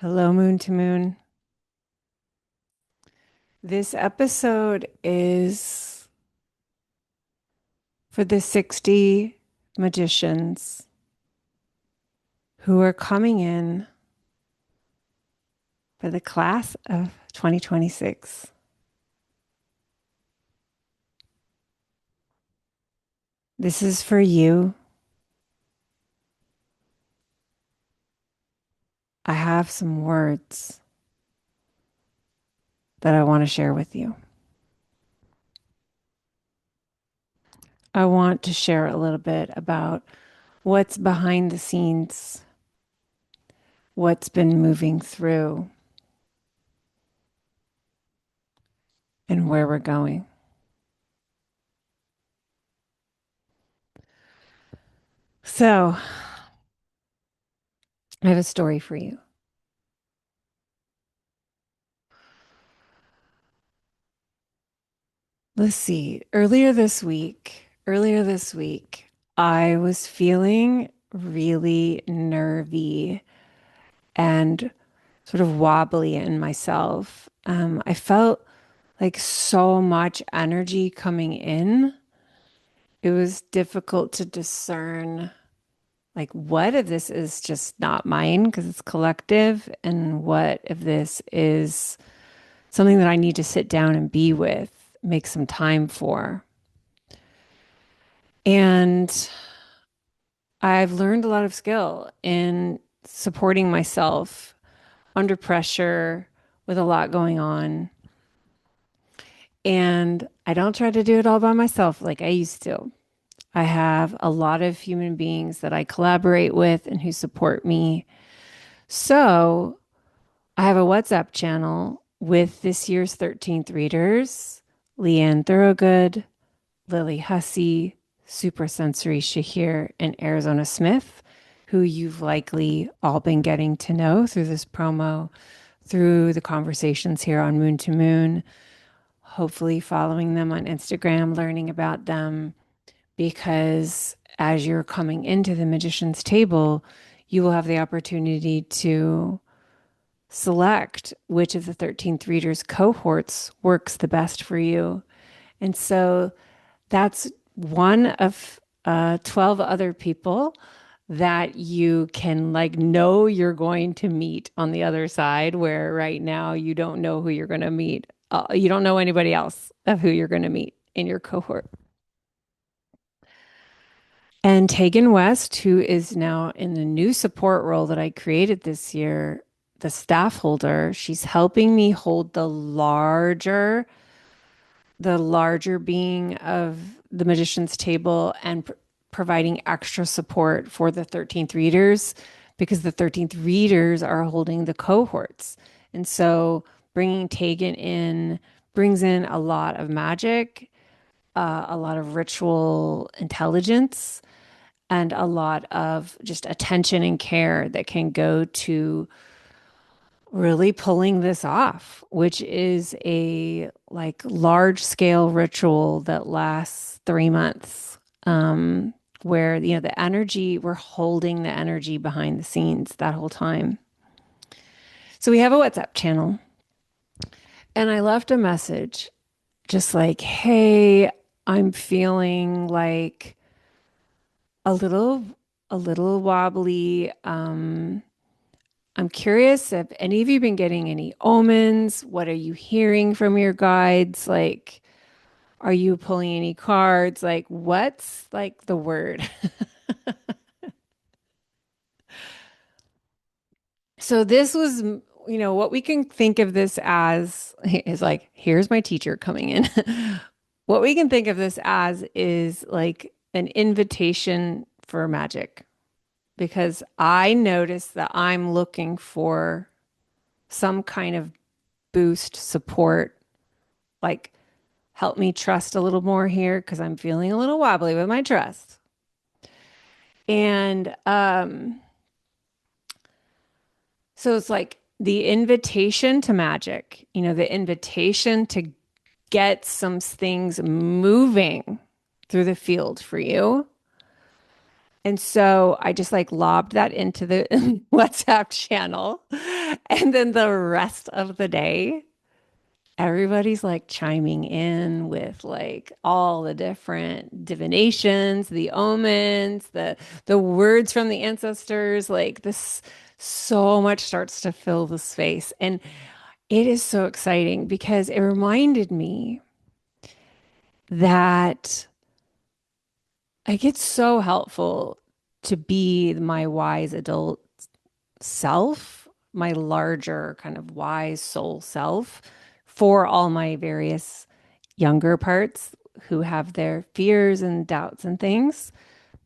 Hello, Moon to Moon. This episode is for the 60 magicians who are coming in for the class of 2026. This is for you. I have some words that I want to share with you. I want to share a little bit about what's behind the scenes, what's been moving through, and where we're going. So, I have a story for you. Let's see. Earlier this week, I was feeling really nervy and sort of wobbly in myself. I felt like so much energy coming in. It was difficult to discern, like, what if this is just not mine because it's collective, and what if this is something that I need to sit down and be with, make some time for. And I've learned a lot of skill in supporting myself under pressure with a lot going on. And I don't try to do it all by myself like I used to. I have a lot of human beings that I collaborate with and who support me. So I have a WhatsApp channel with this year's 13th readers, Leanne Thorogood, Lily Hussey, Super Sensory Shahir, and Arizona Smith, who you've likely all been getting to know through this promo, through the conversations here on Moon to Moon, hopefully following them on Instagram, learning about them, because as you're coming into the magician's table, you will have the opportunity to select which of the 13th readers cohorts works the best for you. And so that's one of 12 other people that you can like know you're going to meet on the other side, where right now you don't know who you're going to meet. You don't know anybody else of who you're going to meet in your cohort. And Tegan West, who is now in the new support role that I created this year, the staff holder, she's helping me hold the larger being of the magician's table and providing extra support for the 13th readers, because the 13th readers are holding the cohorts. And so bringing Tegan in brings in a lot of magic, a lot of ritual intelligence, and a lot of just attention and care that can go to really pulling this off, which is a like large scale ritual that lasts 3 months. Where the energy, we're holding the energy behind the scenes that whole time. So we have a WhatsApp channel, and I left a message just like, hey, I'm feeling like a little a little wobbly. I'm curious if any of you been getting any omens. What are you hearing from your guides? Like, are you pulling any cards? Like, what's like the word? So this was, what we can think of this as is like, here's my teacher coming in. What we can think of this as is like an invitation for magic, because I notice that I'm looking for some kind of boost, support, like help me trust a little more here because I'm feeling a little wobbly with my trust. And so it's like the invitation to magic, the invitation to get some things moving through the field for you And so I just like lobbed that into the WhatsApp channel. And then the rest of the day, everybody's like chiming in with like all the different divinations, the omens, the words from the ancestors, like this so much starts to fill the space. And it is so exciting because it reminded me that like it's so helpful to be my wise adult self, my larger kind of wise soul self for all my various younger parts who have their fears and doubts and things.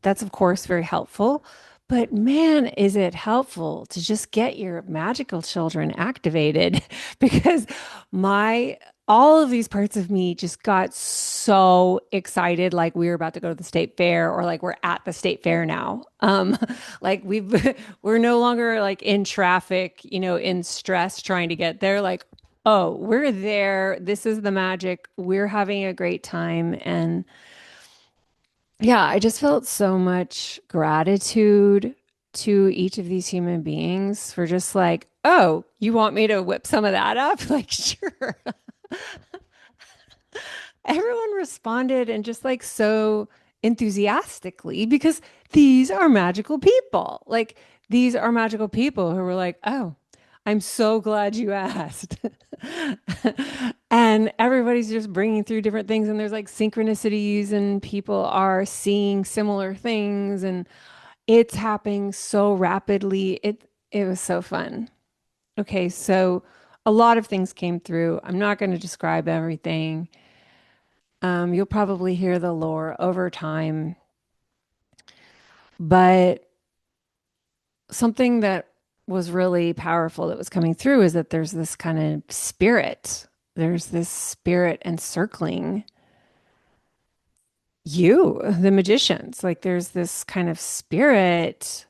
That's, of course, very helpful. But man, is it helpful to just get your magical children activated because my all of these parts of me just got so excited like we were about to go to the state fair or like we're at the state fair now. Like we're no longer like in traffic, in stress trying to get there. Like, oh, we're there. This is the magic. We're having a great time. And yeah, I just felt so much gratitude to each of these human beings for just like, oh, you want me to whip some of that up? Like, sure. Everyone responded and just like so enthusiastically because these are magical people. Like, these are magical people who were like, oh, I'm so glad you asked. And everybody's just bringing through different things, and there's like synchronicities, and people are seeing similar things, and it's happening so rapidly. It was so fun. Okay, so a lot of things came through. I'm not going to describe everything. You'll probably hear the lore over time, but something that was really powerful that was coming through is that there's this kind of spirit. There's this spirit encircling you, the magicians. Like there's this kind of spirit.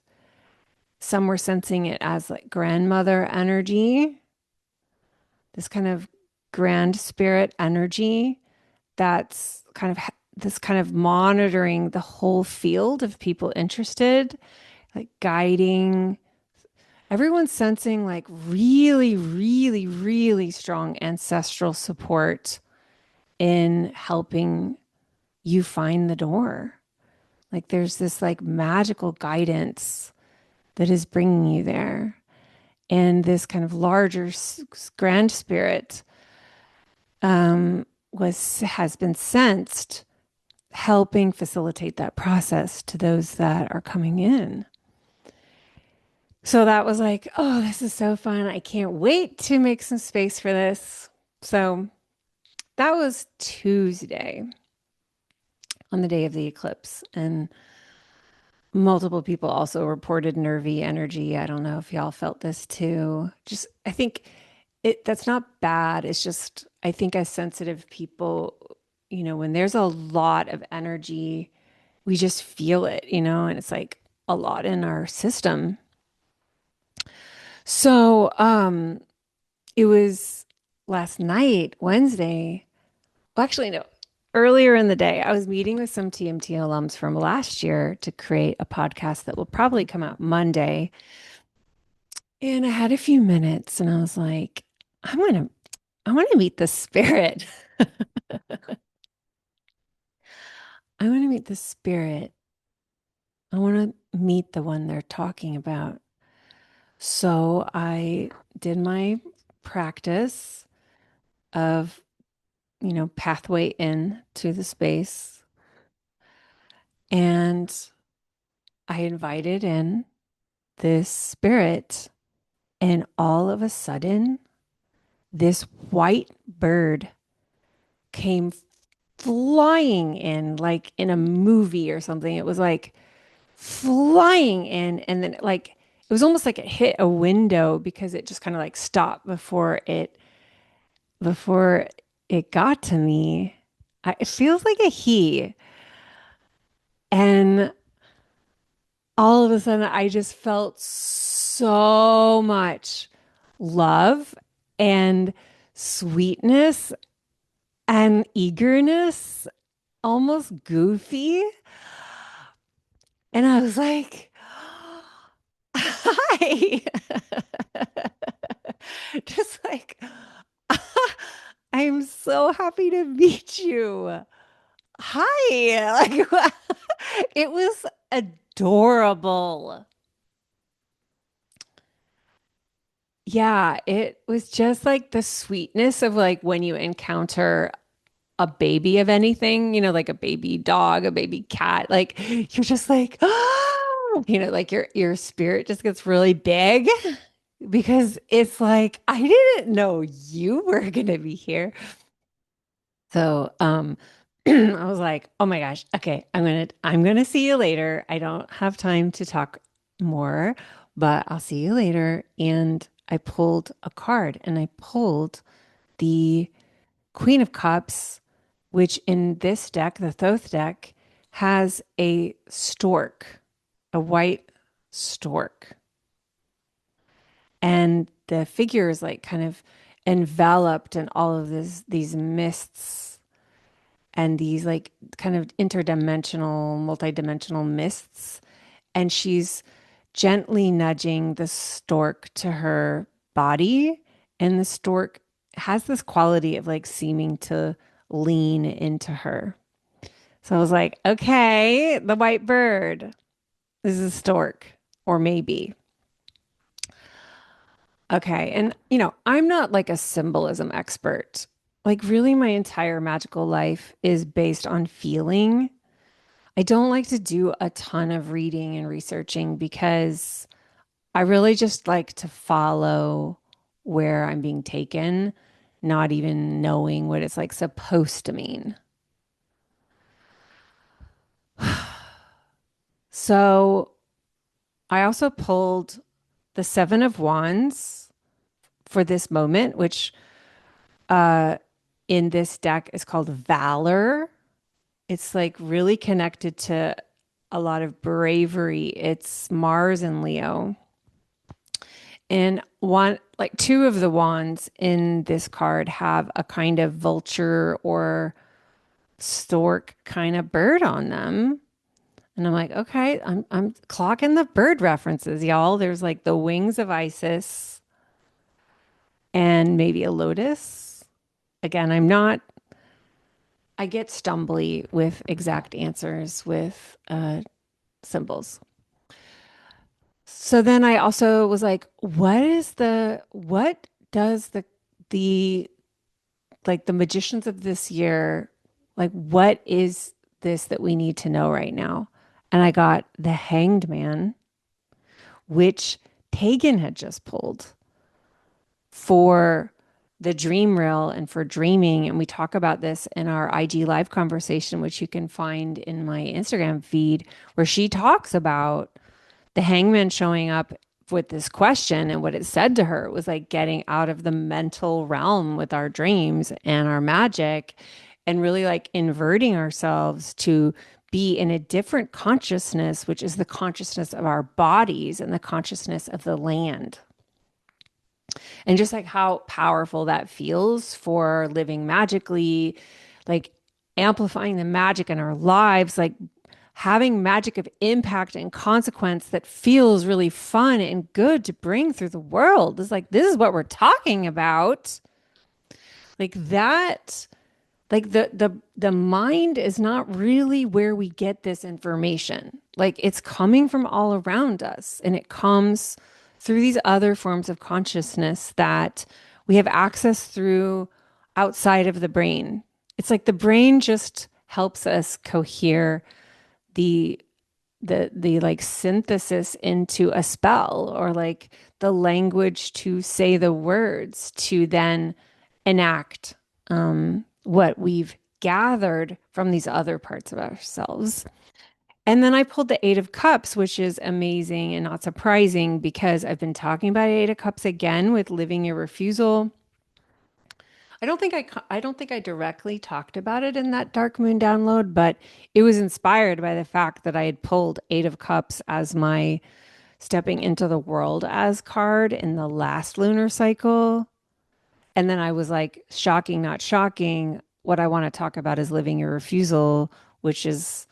Some were sensing it as like grandmother energy, this kind of grand spirit energy that's kind of this kind of monitoring the whole field of people interested, like guiding. Everyone's sensing like really, really, really strong ancestral support in helping you find the door. Like there's this like magical guidance that is bringing you there. And this kind of larger grand spirit was has been sensed helping facilitate that process to those that are coming in. So that was like, oh, this is so fun. I can't wait to make some space for this. So that was Tuesday on the day of the eclipse. And multiple people also reported nervy energy. I don't know if y'all felt this too. Just, I think that's not bad. It's just, I think as sensitive people, when there's a lot of energy, we just feel it, and it's like a lot in our system. So, it was last night, Wednesday. Well, actually, no, earlier in the day, I was meeting with some TMT alums from last year to create a podcast that will probably come out Monday. And I had a few minutes and I was like, I'm gonna, I want to meet the spirit. I want to meet the spirit. I want to meet the one they're talking about. So I did my practice of, pathway in to the space. And I invited in this spirit, and all of a sudden, this white bird came flying in like in a movie or something. It was like flying in, and then like it was almost like it hit a window because it just kind of like stopped before it got to me. It feels like a he. And all of a sudden, I just felt so much love and sweetness and eagerness, almost goofy. And I was like, hi. Just like, I'm so happy to meet you. Hi. Like, it was adorable. Yeah, it was just like the sweetness of like when you encounter a baby of anything, like a baby dog, a baby cat, like you're just like, oh, like your spirit just gets really big because it's like I didn't know you were gonna be here. So, I was like, oh my gosh, okay, I'm gonna see you later. I don't have time to talk more, but I'll see you later. And I pulled a card and I pulled the Queen of Cups, which in this deck, the Thoth deck, has a stork, a white stork. And the figure is like kind of enveloped in all of these mists and these like kind of interdimensional, multidimensional mists. And she's gently nudging the stork to her body. And the stork has this quality of like seeming to lean into her. So I was like, okay, the white bird. This is a stork, or maybe. Okay. And, I'm not like a symbolism expert. Like, really, my entire magical life is based on feeling. I don't like to do a ton of reading and researching because I really just like to follow where I'm being taken, not even knowing what it's like supposed to mean. So I also pulled the Seven of Wands for this moment, which uh, in this deck is called Valor. It's like really connected to a lot of bravery. It's Mars and Leo. And like two of the wands in this card have a kind of vulture or stork kind of bird on them. And I'm like, okay, I'm clocking the bird references, y'all. There's like the wings of Isis and maybe a lotus. Again, I get stumbly with exact answers with symbols. So then I also was like, what does the like the magicians of this year, like what is this that we need to know right now? And I got the Hanged Man, which Pagan had just pulled for the dream reel and for dreaming. And we talk about this in our IG live conversation, which you can find in my Instagram feed, where she talks about the hangman showing up with this question. And what it said to her was like getting out of the mental realm with our dreams and our magic and really like inverting ourselves to be in a different consciousness, which is the consciousness of our bodies and the consciousness of the land. And just like how powerful that feels for living magically, like amplifying the magic in our lives, like having magic of impact and consequence that feels really fun and good to bring through the world. It's like, this is what we're talking about. Like that, like the mind is not really where we get this information. Like it's coming from all around us and it comes through these other forms of consciousness that we have access through outside of the brain. It's like the brain just helps us cohere the the like synthesis into a spell or like the language to say the words to then enact what we've gathered from these other parts of ourselves. And then I pulled the Eight of Cups, which is amazing and not surprising because I've been talking about Eight of Cups again with living your refusal. I don't think I directly talked about it in that Dark Moon download, but it was inspired by the fact that I had pulled Eight of Cups as my stepping into the world as card in the last lunar cycle. And then I was like, shocking, not shocking. What I want to talk about is living your refusal, which is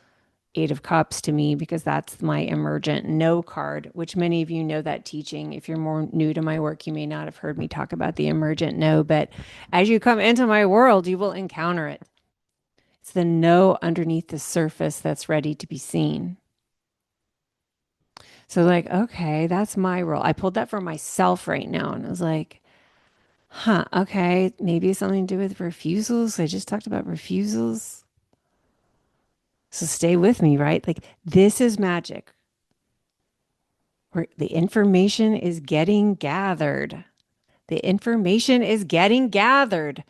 Eight of Cups to me because that's my emergent no card, which many of you know that teaching. If you're more new to my work, you may not have heard me talk about the emergent no, but as you come into my world, you will encounter it. It's the no underneath the surface that's ready to be seen. So, like, okay, that's my role. I pulled that for myself right now. And I was like, huh, okay, maybe it's something to do with refusals. I just talked about refusals. So, stay with me, right? Like, this is magic where the information is getting gathered. The information is getting gathered.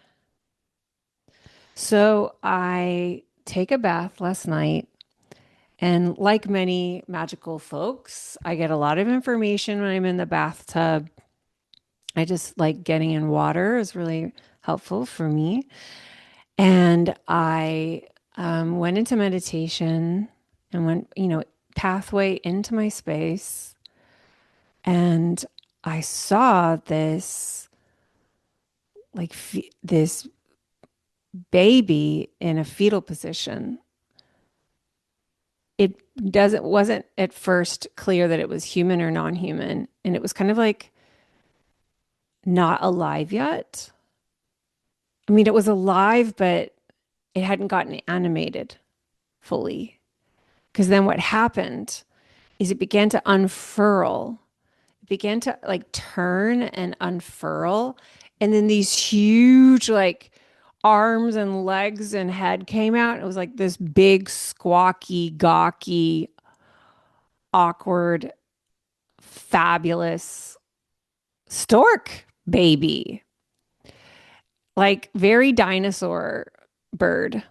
So, I take a bath last night. And like many magical folks, I get a lot of information when I'm in the bathtub. I just like getting in water is really helpful for me. And I went into meditation and went, pathway into my space. And I saw this, this baby in a fetal position. It wasn't at first clear that it was human or non-human. And it was kind of like not alive yet. I mean, it was alive, but it hadn't gotten animated fully. Because then what happened is it began to unfurl. It began to like turn and unfurl. And then these huge like arms and legs and head came out. It was like this big, squawky, gawky, awkward, fabulous stork baby. Like very dinosaur bird.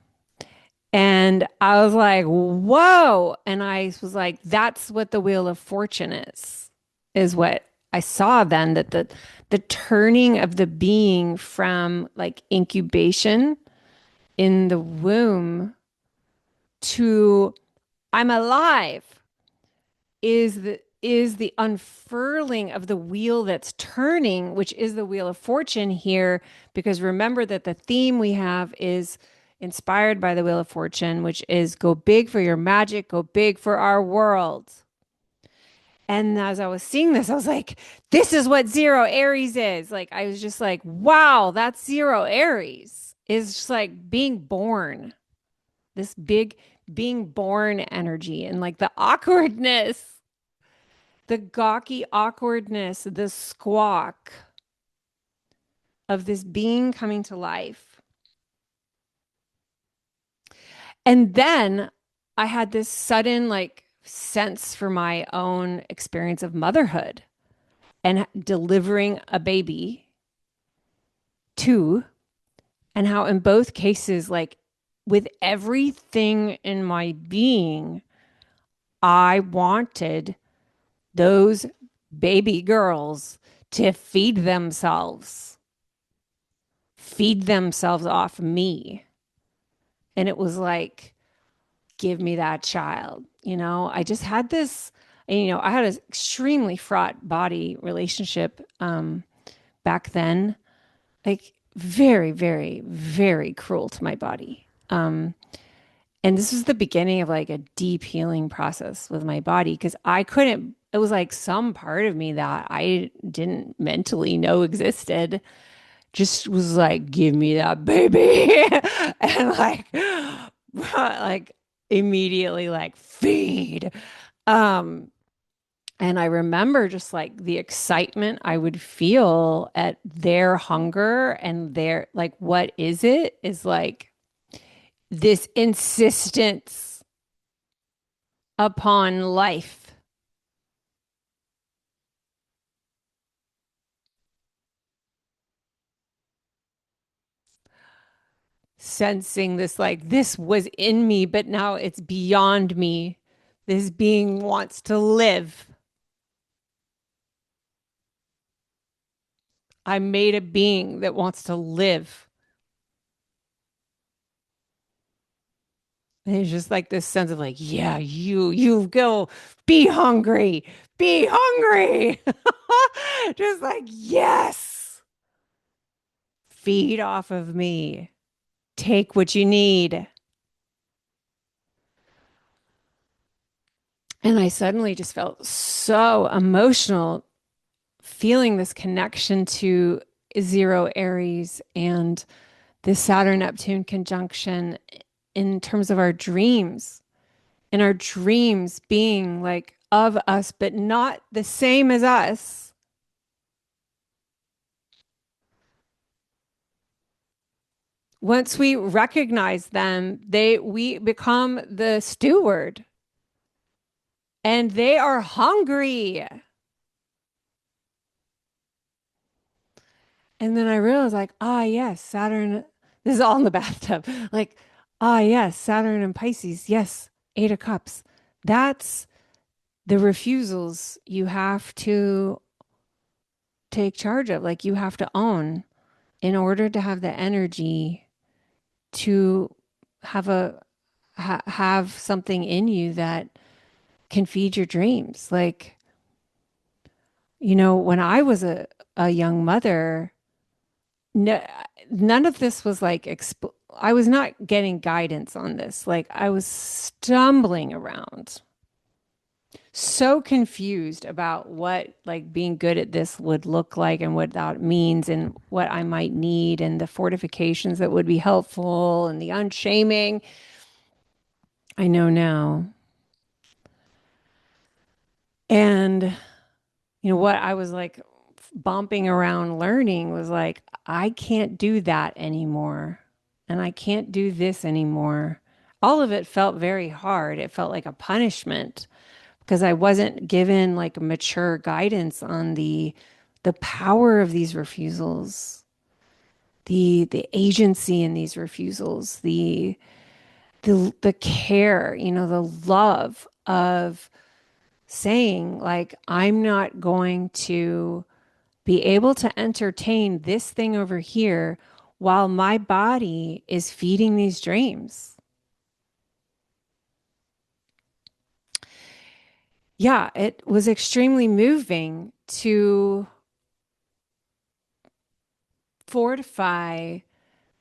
And I was like, whoa. And I was like, that's what the Wheel of Fortune is what I saw then, that the turning of the being from like incubation in the womb to I'm alive is the unfurling of the wheel that's turning, which is the Wheel of Fortune here. Because remember that the theme we have is inspired by the Wheel of Fortune, which is go big for your magic, go big for our world. And as I was seeing this, I was like, this is what Zero Aries is. Like, I was just like, wow, that's Zero Aries. Is just like being born, this big being born energy and like the awkwardness, the gawky awkwardness, the squawk of this being coming to life. And then I had this sudden like sense for my own experience of motherhood and delivering a baby too, and how in both cases, like with everything in my being, I wanted those baby girls to feed themselves off me. And it was like, give me that child. I just had this, I had an extremely fraught body relationship back then, like very, very, very cruel to my body. And this was the beginning of like a deep healing process with my body because I couldn't, it was like some part of me that I didn't mentally know existed just was like, give me that baby. And like immediately like feed. Um, and I remember just like the excitement I would feel at their hunger and their like, what is it? Is like this insistence upon life. Sensing this, like, this was in me, but now it's beyond me. This being wants to live. I made a being that wants to live. And it's just like this sense of like, yeah, you go be hungry, be hungry. Just like, yes, feed off of me. Take what you need. And I suddenly just felt so emotional, feeling this connection to Zero Aries and this Saturn Neptune conjunction in terms of our dreams, and our dreams being like of us, but not the same as us. Once we recognize them, we become the steward, and they are hungry. And then I realized, like, ah, yes, Saturn, this is all in the bathtub. Like, ah, yes, Saturn and Pisces. Yes, Eight of Cups. That's the refusals you have to take charge of. Like, you have to own in order to have the energy to have have something in you that can feed your dreams. Like, when I was a young mother, no, none of this was like I was not getting guidance on this. Like, I was stumbling around, so confused about what like being good at this would look like and what that means and what I might need and the fortifications that would be helpful and the unshaming. I know now. And what I was like bumping around learning was like, I can't do that anymore. And I can't do this anymore. All of it felt very hard. It felt like a punishment because I wasn't given like mature guidance on the power of these refusals, the agency in these refusals, the care, the love of saying like, I'm not going to be able to entertain this thing over here while my body is feeding these dreams. Yeah, it was extremely moving to fortify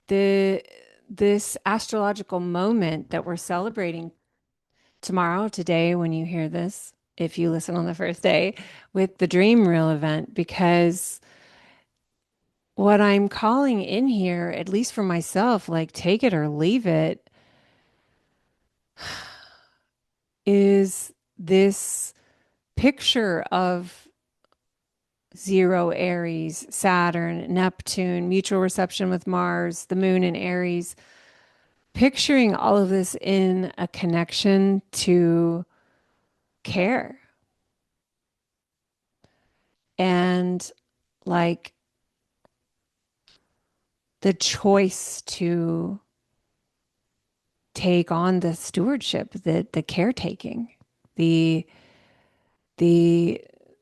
the this astrological moment that we're celebrating tomorrow, today, when you hear this, if you listen on the first day, with the Dream Reel event, because what I'm calling in here, at least for myself, like take it or leave it, is this picture of Zero Aries, Saturn, Neptune, mutual reception with Mars, the moon in Aries, picturing all of this in a connection to care and like the choice to take on the stewardship, the caretaking, the the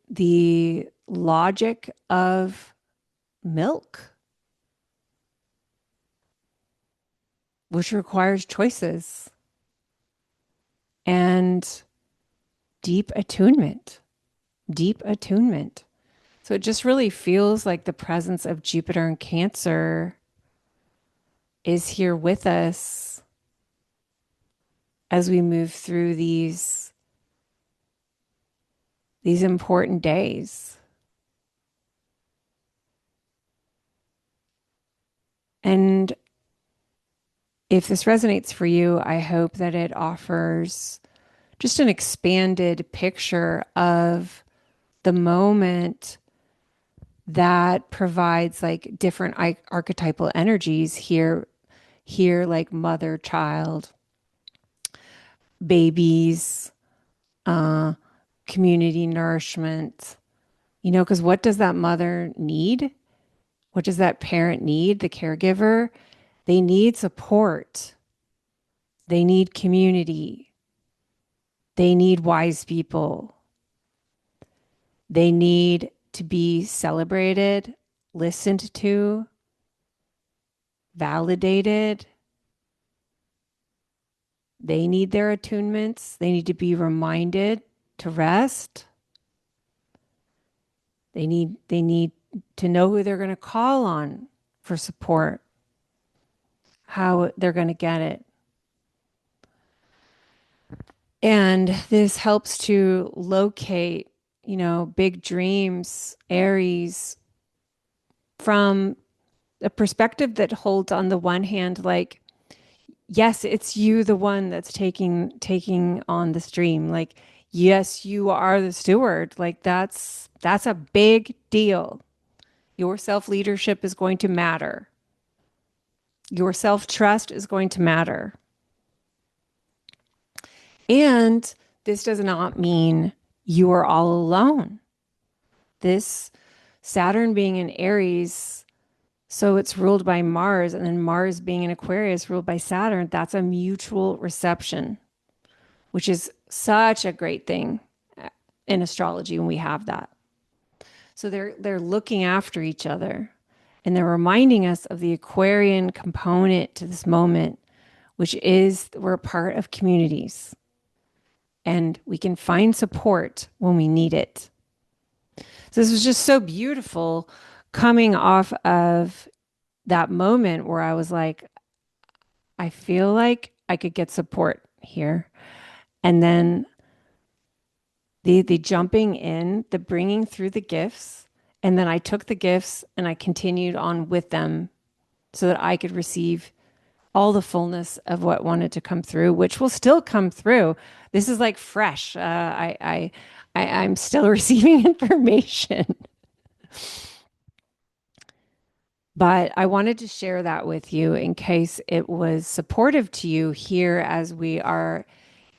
the logic of milk, which requires choices and deep attunement, deep attunement. So it just really feels like the presence of Jupiter and Cancer is here with us as we move through these important days. And if this resonates for you, I hope that it offers just an expanded picture of the moment that provides like different archetypal energies here like mother, child, babies, uh, community nourishment, because what does that mother need? What does that parent need? The caregiver, they need support. They need community. They need wise people. They need to be celebrated, listened to, validated. They need their attunements. They need to be reminded to rest. They need to know who they're going to call on for support, how they're going to get it. And this helps to locate, big dreams, Aries, from a perspective that holds on the one hand, like, yes, it's you, the one that's taking on the stream. Like, yes, you are the steward. Like that's a big deal. Your self-leadership is going to matter. Your self-trust is going to matter. And this does not mean you are all alone. This Saturn being in Aries, so it's ruled by Mars, and then Mars being in Aquarius, ruled by Saturn, that's a mutual reception, which is such a great thing in astrology when we have that. So they're looking after each other, and they're reminding us of the Aquarian component to this moment, which is we're a part of communities and we can find support when we need it. So this was just so beautiful coming off of that moment where I was like, I feel like I could get support here. And then the jumping in, the bringing through the gifts, and then I took the gifts and I continued on with them so that I could receive all the fullness of what wanted to come through, which will still come through. This is like fresh. I'm still receiving information, but I wanted to share that with you in case it was supportive to you here as we are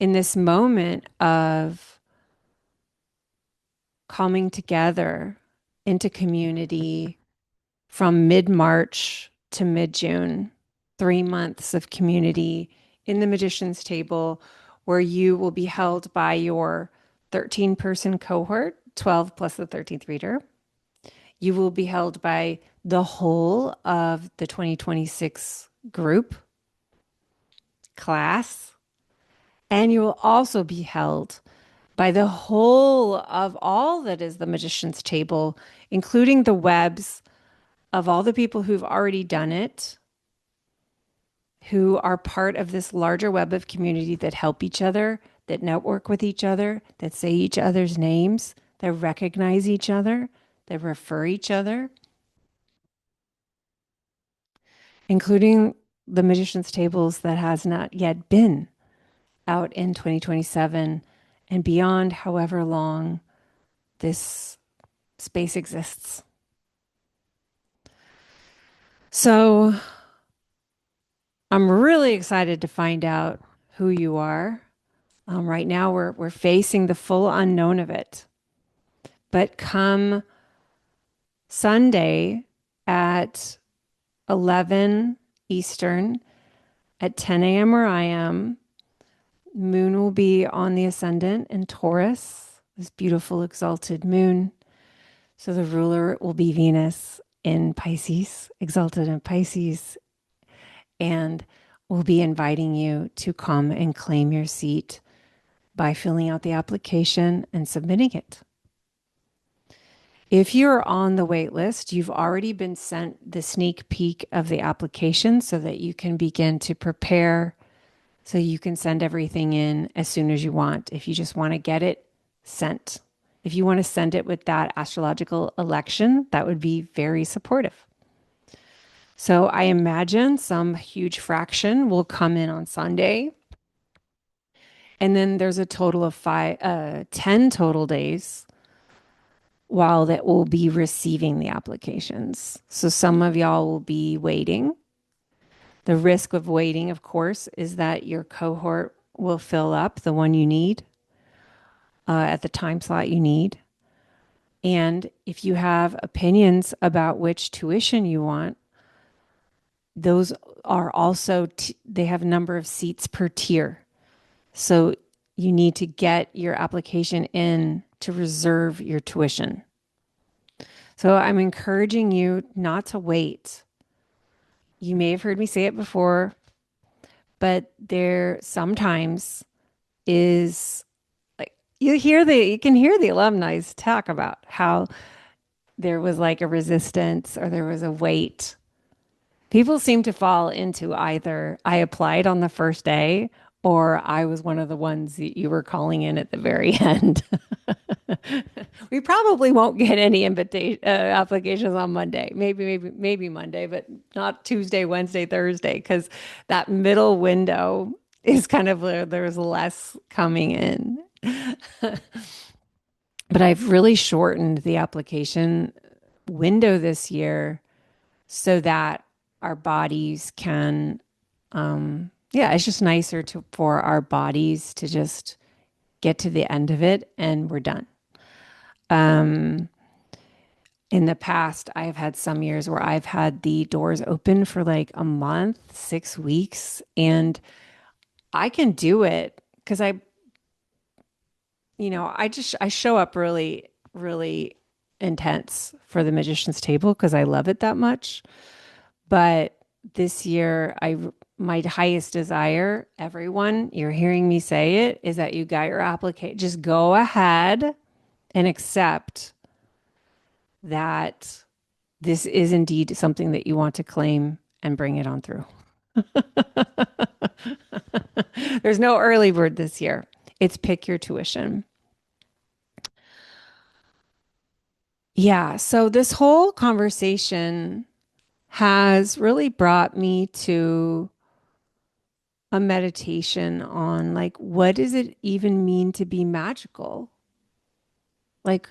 in this moment of coming together into community from mid-March to mid-June, 3 months of community in the Magician's Table, where you will be held by your 13-person cohort, 12 plus the 13th reader. You will be held by the whole of the 2026 group class, and you will also be held by the whole of all that is the Magician's Table, including the webs of all the people who've already done it, who are part of this larger web of community that help each other, that network with each other, that say each other's names, that recognize each other, that refer each other, including the Magician's Tables that has not yet been out in 2027 and beyond, however long this space exists. So I'm really excited to find out who you are. Right now, we're facing the full unknown of it. But come Sunday at 11 Eastern, at 10 a.m. where I am, moon will be on the ascendant in Taurus, this beautiful exalted moon. So the ruler will be Venus in Pisces, exalted in Pisces, and we'll be inviting you to come and claim your seat by filling out the application and submitting it. If you're on the wait list, you've already been sent the sneak peek of the application so that you can begin to prepare, so you can send everything in as soon as you want. If you just want to get it sent, if you want to send it with that astrological election, that would be very supportive. So I imagine some huge fraction will come in on Sunday. And then there's a total of 10 total days while that will be receiving the applications. So some of y'all will be waiting. The risk of waiting, of course, is that your cohort will fill up, the one you need, at the time slot you need. And if you have opinions about which tuition you want, those are also, they have a number of seats per tier. So you need to get your application in to reserve your tuition. So I'm encouraging you not to wait. You may have heard me say it before, but there sometimes is like you can hear the alumni talk about how there was like a resistance or there was a wait. People seem to fall into either I applied on the first day or I was one of the ones that you were calling in at the very end. We probably won't get any invitation applications on Monday. Maybe Monday, but not Tuesday, Wednesday, Thursday, because that middle window is kind of where there's less coming in. But I've really shortened the application window this year so that our bodies can, yeah, it's just nicer for our bodies to just get to the end of it and we're done. Um, in the past, I've had some years where I've had the doors open for like a month, 6 weeks, and I can do it because I show up really, really intense for the magician's table because I love it that much. But this year, my highest desire, everyone, you're hearing me say it, is that you got your application. Just go ahead and accept that this is indeed something that you want to claim and bring it on through. There's no early bird this year. It's pick your tuition. Yeah. So this whole conversation has really brought me to a meditation on like, what does it even mean to be magical? Like,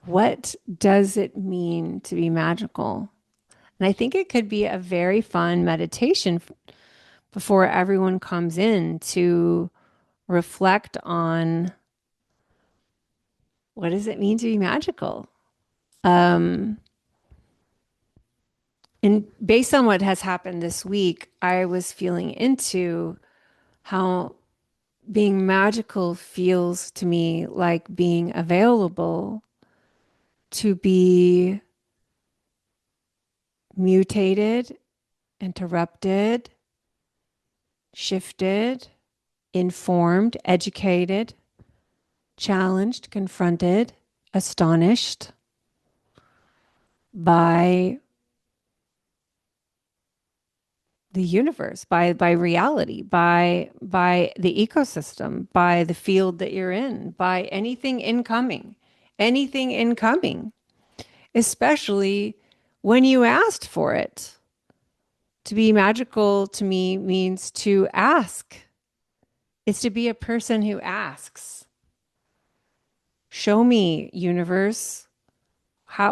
what does it mean to be magical? And I think it could be a very fun meditation before everyone comes in to reflect on what does it mean to be magical? Um, and based on what has happened this week, I was feeling into how being magical feels to me like being available to be mutated, interrupted, shifted, informed, educated, challenged, confronted, astonished by the universe, by reality, by the ecosystem, by the field that you're in, by anything incoming, especially when you asked for it. To be magical to me means to ask. It's to be a person who asks. Show me, universe.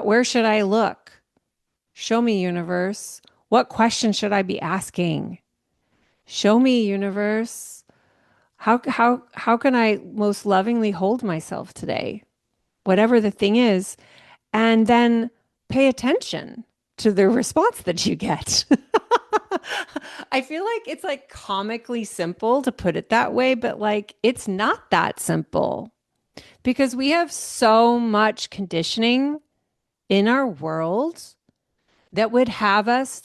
Where should I look? Show me, universe. What question should I be asking? Show me, universe. How can I most lovingly hold myself today? Whatever the thing is, and then pay attention to the response that you get. I feel like it's like comically simple to put it that way, but like it's not that simple because we have so much conditioning in our world that would have us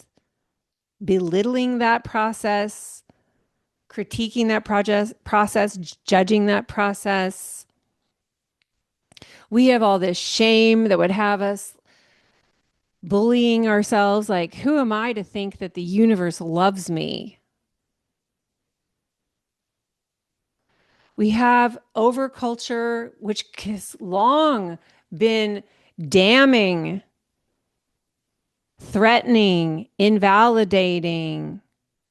belittling that process, critiquing that process, judging that process. We have all this shame that would have us bullying ourselves like, who am I to think that the universe loves me? We have overculture, which has long been damning, threatening, invalidating,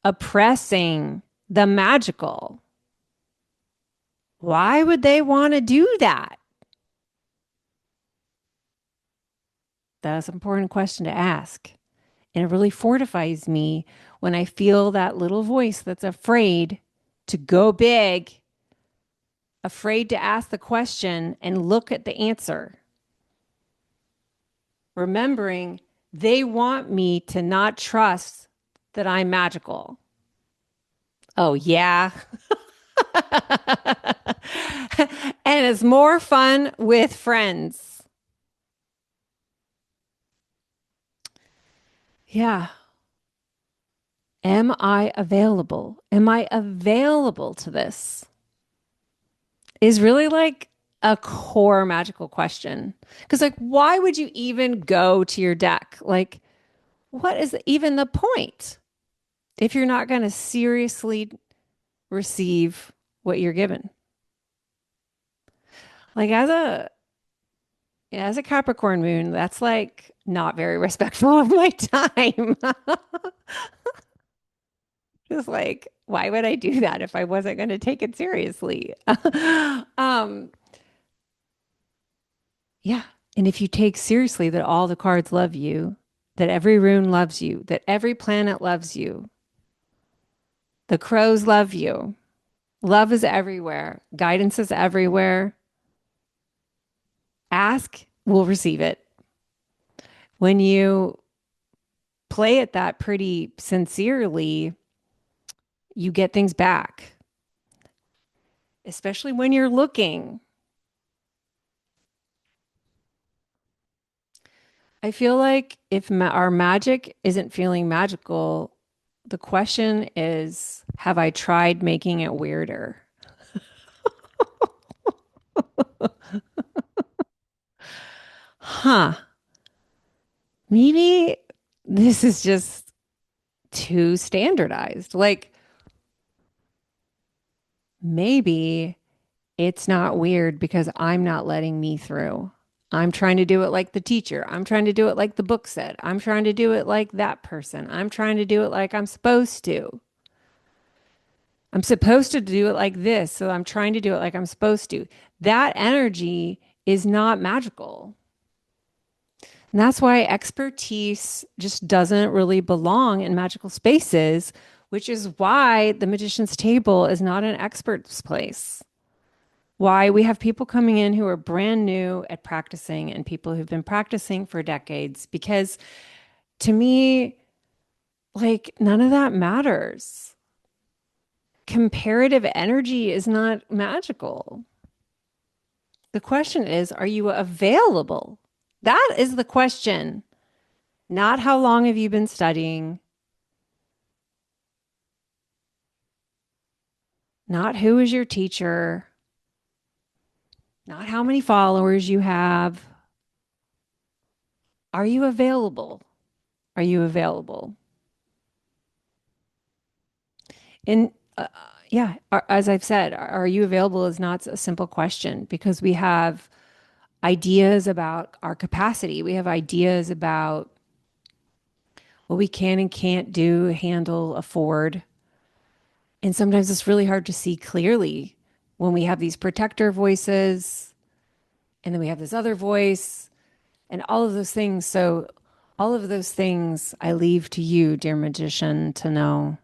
oppressing the magical. Why would they want to do that? That's an important question to ask. And it really fortifies me when I feel that little voice that's afraid to go big, afraid to ask the question and look at the answer. Remembering they want me to not trust that I'm magical. Oh, yeah. And it's more fun with friends. Yeah. Am I available? Am I available to this? Is really like a core magical question. Because, like, why would you even go to your deck? Like, what is even the point if you're not going to seriously receive what you're given. Like as a Capricorn moon, that's like not very respectful of my time. Just like, why would I do that if I wasn't going to take it seriously? um, yeah. And if you take seriously that all the cards love you, that every rune loves you, that every planet loves you, the crows love you, love is everywhere, guidance is everywhere. Ask, we'll receive it. When you play it that pretty sincerely, you get things back, especially when you're looking. I feel like if our magic isn't feeling magical, the question is, have I tried making it weirder? Huh. Maybe this is just too standardized. Like maybe it's not weird because I'm not letting me through. I'm trying to do it like the teacher. I'm trying to do it like the book said. I'm trying to do it like that person. I'm trying to do it like I'm supposed to. I'm supposed to do it like this, so I'm trying to do it like I'm supposed to. That energy is not magical. And that's why expertise just doesn't really belong in magical spaces, which is why the magician's table is not an expert's place. Why we have people coming in who are brand new at practicing and people who've been practicing for decades. Because to me, like, none of that matters. Comparative energy is not magical. The question is, are you available? That is the question. Not how long have you been studying, not who is your teacher, not how many followers you have. Are you available? Are you available? And yeah, as I've said, are you available is not a simple question because we have ideas about our capacity. We have ideas about what we can and can't do, handle, afford. And sometimes it's really hard to see clearly when we have these protector voices and then we have this other voice and all of those things. So, all of those things I leave to you, dear magician, to know.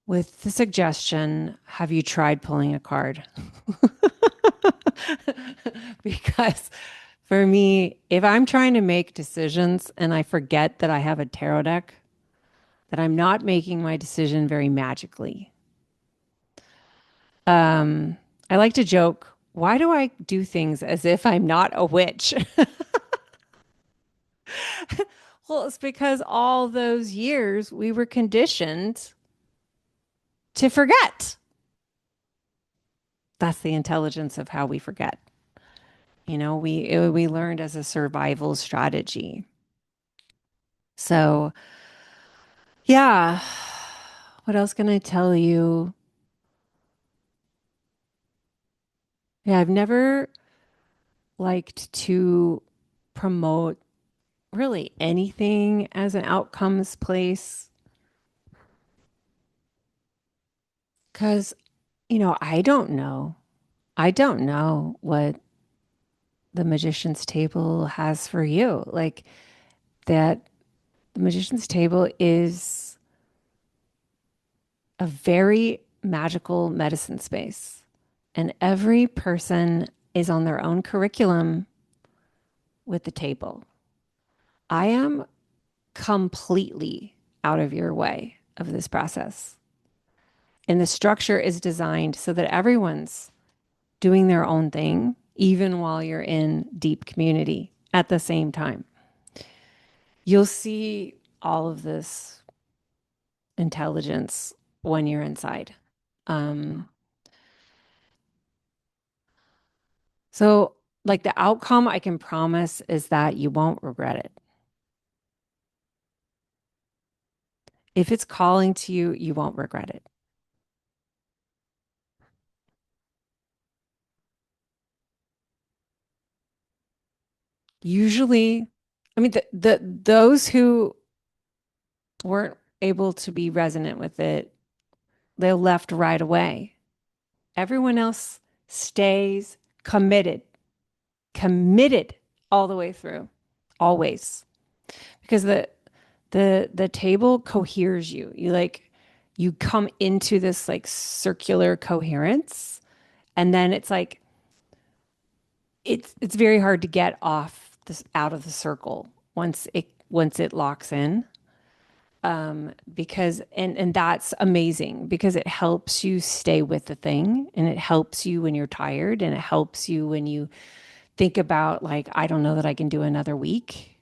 With the suggestion, have you tried pulling a card? Because for me, if I'm trying to make decisions and I forget that I have a tarot deck, that I'm not making my decision very magically. I like to joke, why do I do things as if I'm not a witch? Well, it's because all those years we were conditioned to forget. That's the intelligence of how we forget. You know, we learned as a survival strategy. So, yeah. What else can I tell you? Yeah, I've never liked to promote really anything as an outcomes place because, I don't know. I don't know what the magician's table has for you. Like that, the magician's table is a very magical medicine space, and every person is on their own curriculum with the table. I am completely out of your way of this process. And the structure is designed so that everyone's doing their own thing, even while you're in deep community at the same time. You'll see all of this intelligence when you're inside. Um, so, like the outcome I can promise is that you won't regret it. If it's calling to you, you won't regret it. Usually, I mean, the those who weren't able to be resonant with it, they left right away. Everyone else stays committed, committed all the way through, always, because the table coheres you. You like you come into this like circular coherence, and then it's like it's very hard to get off this out of the circle once it locks in. Because and that's amazing because it helps you stay with the thing, and it helps you when you're tired, and it helps you when you think about like I don't know that I can do another week.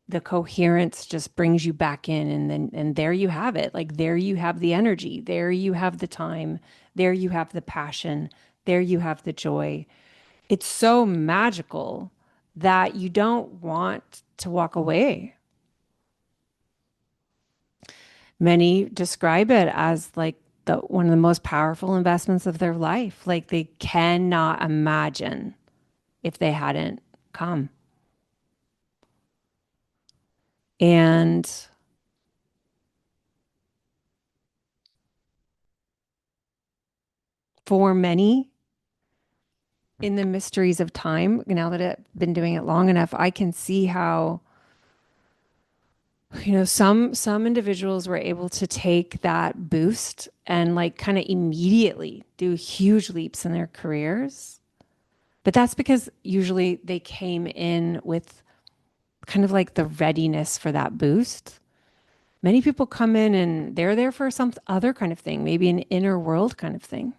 The coherence just brings you back in, and then and there you have it. Like there you have the energy, there you have the time, there you have the passion, there you have the joy. It's so magical that you don't want to walk away. Many describe it as like the one of the most powerful investments of their life. Like they cannot imagine if they hadn't come. And for many in the mysteries of time, now that I've been doing it long enough, I can see how, some individuals were able to take that boost and like kind of immediately do huge leaps in their careers. But that's because usually they came in with kind of like the readiness for that boost. Many people come in and they're there for some other kind of thing, maybe an inner world kind of thing.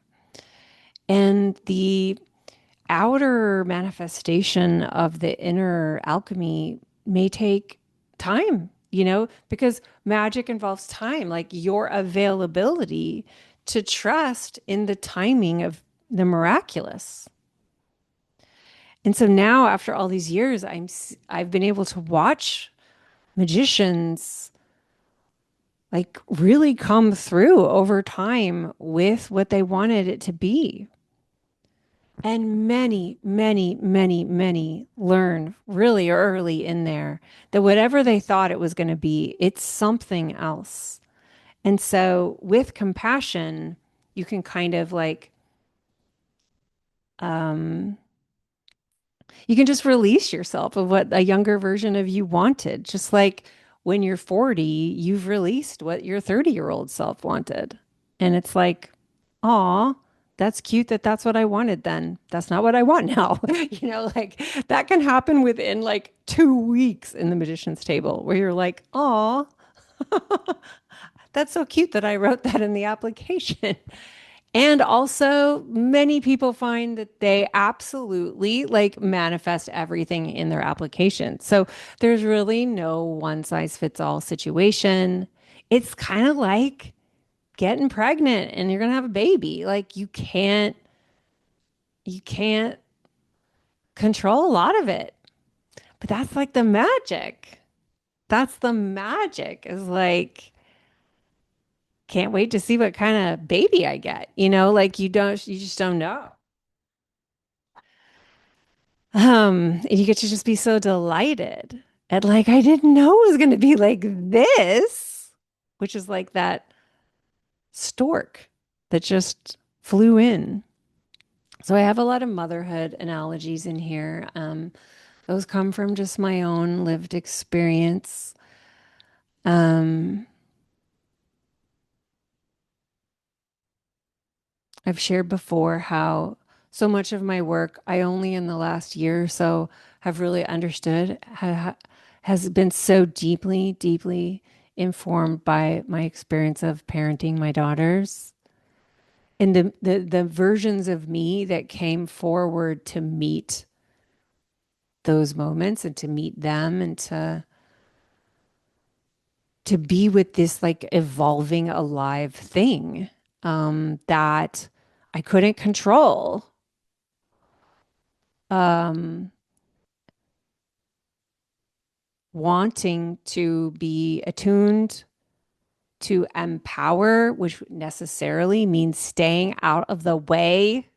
And the outer manifestation of the inner alchemy may take time, because magic involves time, like your availability to trust in the timing of the miraculous. And so now after all these years, I've been able to watch magicians like really come through over time with what they wanted it to be. And many, many, many, many learn really early in there that whatever they thought it was going to be, it's something else. And so with compassion, you can kind of like, um, you can just release yourself of what a younger version of you wanted. Just like when you're 40, you've released what your 30-year-old self wanted. And it's like, aw, that's cute that that's what I wanted then. That's not what I want now. Like that can happen within like 2 weeks in the magician's table where you're like, aw, that's so cute that I wrote that in the application. And also, many people find that they absolutely like manifest everything in their application. So there's really no one size fits all situation. It's kind of like getting pregnant and you're going to have a baby. Like you can't control a lot of it. But that's like the magic. That's the magic is like can't wait to see what kind of baby I get. Like you just don't know. And you get to just be so delighted at like, I didn't know it was going to be like this, which is like that stork that just flew in. So I have a lot of motherhood analogies in here. Those come from just my own lived experience. Um, I've shared before how so much of my work, I only in the last year or so have really understood, has been so deeply, deeply informed by my experience of parenting my daughters and the versions of me that came forward to meet those moments and to meet them and to be with this like evolving alive thing that I couldn't control. Um, Wanting to be attuned to empower, which necessarily means staying out of the way.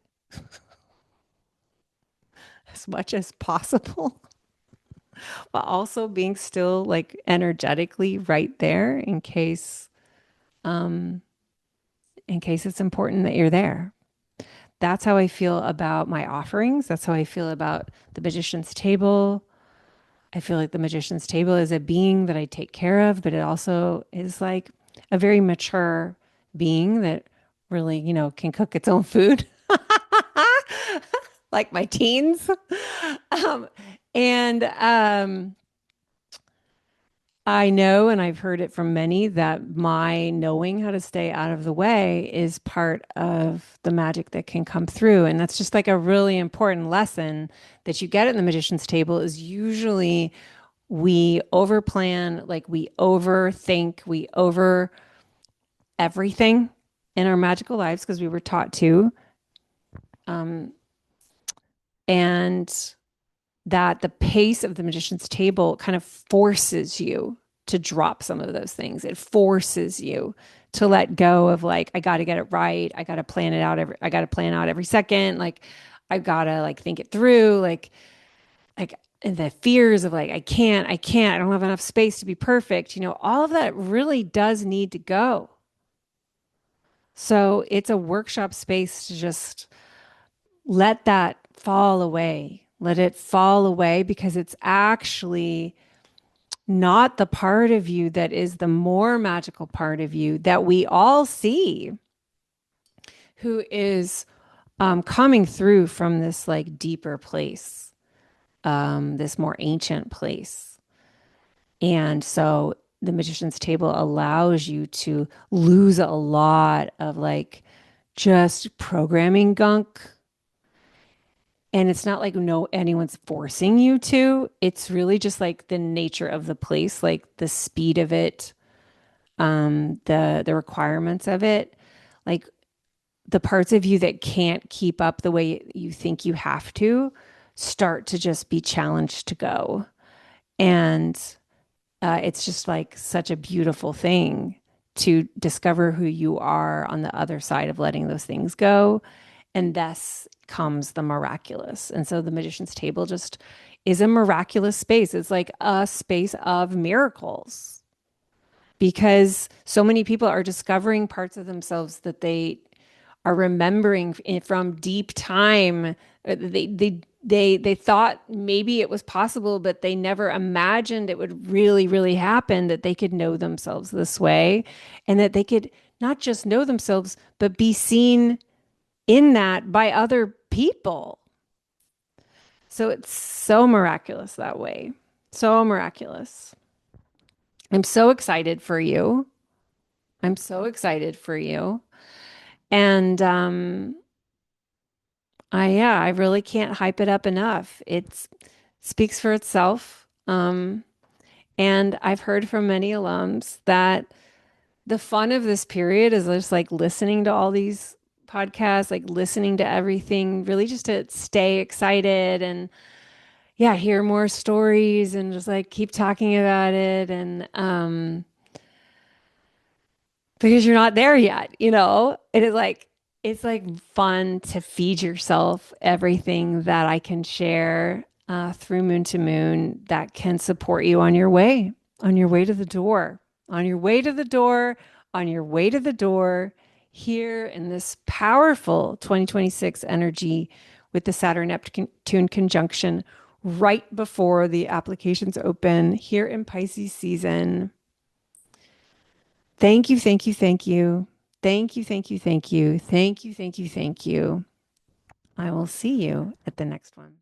as much as possible, but also being still like energetically right there in case it's important that you're there. That's how I feel about my offerings. That's how I feel about the magician's table. I feel like the magician's table is a being that I take care of, but it also is like a very mature being that really, can cook its own food, like my teens. Um, and I know, and I've heard it from many, that my knowing how to stay out of the way is part of the magic that can come through. And that's just like a really important lesson that you get at the magician's table is usually we overplan, like we overthink, we over everything in our magical lives because we were taught to. Um, and that the pace of the magician's table kind of forces you to drop some of those things. It forces you to let go of like, I got to get it right. I got to plan it out I got to plan out every second. Like, I got to like think it through. Like and the fears of like, I don't have enough space to be perfect. All of that really does need to go. So it's a workshop space to just let that fall away. Let it fall away because it's actually not the part of you that is the more magical part of you that we all see, who is coming through from this like deeper place, this more ancient place. And so the magician's table allows you to lose a lot of like just programming gunk. And it's not like no anyone's forcing you to. It's really just like the nature of the place, like the speed of it, the requirements of it. Like the parts of you that can't keep up the way you think you have to start to just be challenged to go. And it's just like such a beautiful thing to discover who you are on the other side of letting those things go. And thus comes the miraculous. And so the magician's table just is a miraculous space. It's like a space of miracles because so many people are discovering parts of themselves that they are remembering from deep time. They thought maybe it was possible, but they never imagined it would really, really happen, that they could know themselves this way and that they could not just know themselves, but be seen in that by other people. So it's so miraculous that way. So miraculous. I'm so excited for you. I'm so excited for you. And I really can't hype it up enough. It speaks for itself. And I've heard from many alums that the fun of this period is just like listening to all these podcasts, like listening to everything, really just to stay excited and yeah, hear more stories and just like keep talking about it. And because you're not there yet, it is like it's like fun to feed yourself everything that I can share through moon to moon that can support you on your way to the door, on your way to the door, on your way to the door here in this powerful 2026 energy with the Saturn Neptune conjunction right before the applications open here in Pisces season. Thank you, thank you, thank you. Thank you, thank you, thank you. Thank you, thank you, thank you. I will see you at the next one.